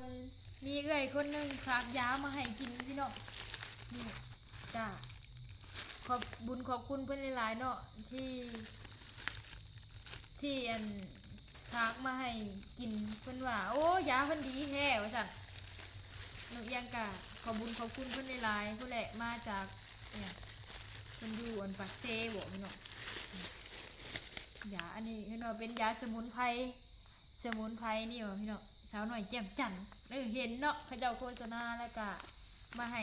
คนมีเอื้อยคนหนึงฝากยามาให้กินพี่น้องนี่จ้าขอบบุญขอบคุณเพิ่นหลายๆเนาะที่อันฝากมาให้กินเพิ่นว่าโอ้ยาเพิ่นดีแท้ว่าซั่นนกยังกะขอบบุญขอบคุณเพิ่นหลายๆผู้แหละมาจากเนี่ยเพิ่นอยู่อันปากเซบ่พี่น้องยาอันนี้เห็นว่าเป็นยาสมุนไพรนี่ว่าพี่น้องสาวหน่อยแจ่มจันทร์เห็นเนาะเขาเจ้าโฆษณาแล้วก็มาให้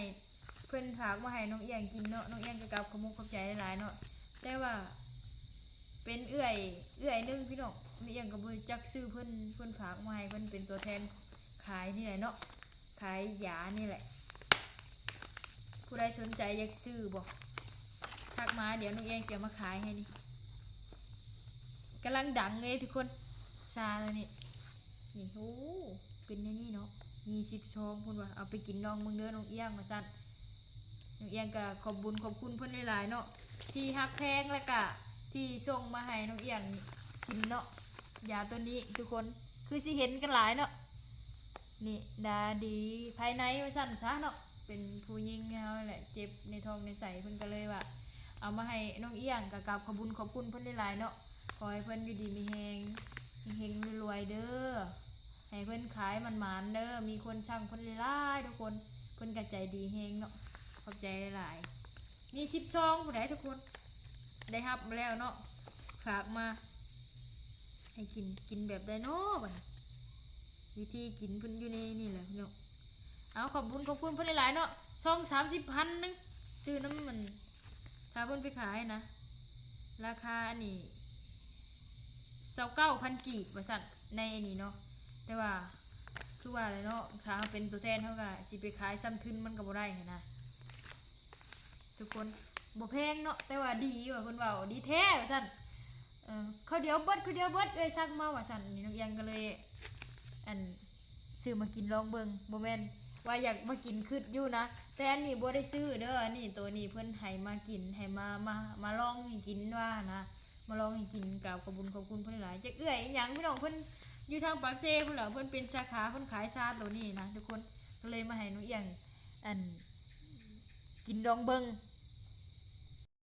เพิ่นฝากมาให้น้องเอียงกินเนาะน้องเอียงก็กลับขอบคุณขอบใจหลายๆเนาะแต่ว่าเป็นเอื้อยนึงพี่น้องน้องเอียงก็บ่รู้จักชื่อเพิ่นฝากมาให้เพิ่นเป็นตัวแทนขายนี่แหละเนาะขายยานี่แหละผู้ใดสนใจอยากซื้อบ่ทักมาเดี๋ยวน้องเอียงสิเอามาขายให้นี่กำลังดังเลยทุกคนซาแล้วนี่โอ้เป็นในนี่เนาะมี12พุ่นว่าเอาไปกินลองเบิ่งเด้อน้องเอียงว่าซั่นน้องเอียงก็ขอบบุญขอบคุณเพิ่นหลายๆเนาะที่ฮักแพงแล้วก็ที่ส่งมาให้น้องเอียงกินเนาะยาตัวนี้ทุกคนคือสิเห็นกันหลายเนาะนี่ดาดีภายในว่าซั่นซะเนาะเป็นผู้หญิงเฮาแหละเจ็บในท้องในไส้เพิ่นก็เลยว่าเอามาให้น้องเอียงก็กราบขอบบุญขอบคุณเพิ่นหลายๆเนาะขอให้เพิ่นอยู่ดีมีแฮงเฮงๆรวยๆเด้อให้เพิ่นขายมันหมานเด้อมีคนสั่งเพิ่นหลายๆทุกคนเพิ่นก็ใจดีแฮงเนาะขอบใจหลายๆมี12ผู้ใดทุกคนได้รับมาแล้วเนาะฝากมาให้กินแบบไดเนาะบัดนี้วิธีกินเพิ่นอยู่ในนี่แหละพี่น้องเอาขอบคุณเพิ่นหลายๆเนาะ20-30,000นึงซื้อน้ำมันถ้าเพิ่นไปขายนะราคาอันนี้29,000กีบว่าซั่นในอันนี้เนาะแต่ว่าคือว่าอะไรเนาะถ้าเป็นตัวแทนเฮาก็สิไปขายซ้ำทุนมันก็บ่ได้หั้นนะทุกคนบ่แพงเนาะแต่ว่าดีว่าเพิ่นว่าดีแท้ว่าซั่นเขาเดียวเบิดเอ้ยสั่งมาว่าซั่นนี่น้องยังก็เลยอันซื้อมากินลองเบิ่งบ่แม่นว่าอยากมากินคืออยู่นะแต่อันนี้บ่ได้ซื้อเด้ออันนี้ตัวนี้เพิ่นให้มากินให้มาลองให้กินว่านะมาลองให้กินกับขอบคุญขอบคุณเพิ่นหลายจักเอื้อยอีหยังพี่น้องเพิ่นอยู่ทางปากเซ่พุ่นล่ะเพิ่นเป็นสาขาเพิ่นขายซาตัวนี้นะทุกคนก็เลยมาให้น้องเอียงอันกินลองเบิ่ง